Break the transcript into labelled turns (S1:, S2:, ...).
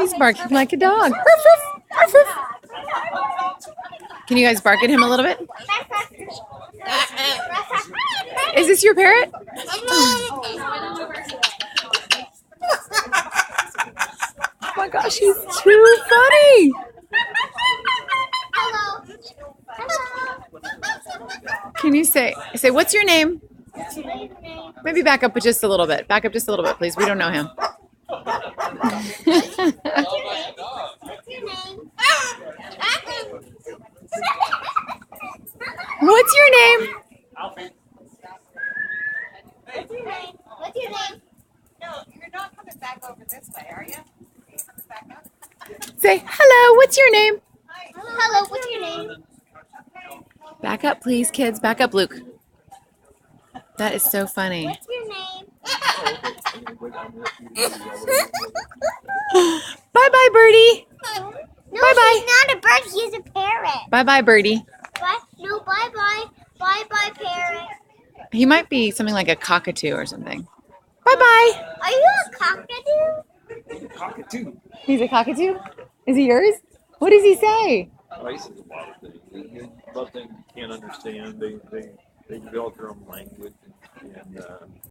S1: He's barking like a dog. Ruff, ruff, ruff, ruff. Can you guys bark at him a little bit? Is this your parrot? Oh my gosh, he's too funny. Can you say, what's your name? Maybe back up just a little bit. Back up just a little bit, please. We don't know him. What's your name?
S2: What's your name? No, you're not coming back over this way, are you? Are you coming back up?
S1: Say, hello, what's your name?
S2: Hello, what's your name?
S1: Back up, please, kids. Back up, Luke. That is so funny.
S2: What's your name?
S1: Bye-bye, Birdie.
S2: No,
S1: Bye-bye.
S2: he's not a bird. He's a parrot.
S1: Bye-bye, Birdie.
S2: Bye. No, bye-bye. Bye-bye, parrot.
S1: He might be something like a cockatoo or something. Bye-bye.
S2: Are you a cockatoo?
S3: Cockatoo.
S1: He's a cockatoo? Is he yours? What does he say?
S3: He says a lot of things. A lot of things you can't understand. They develop their own language, and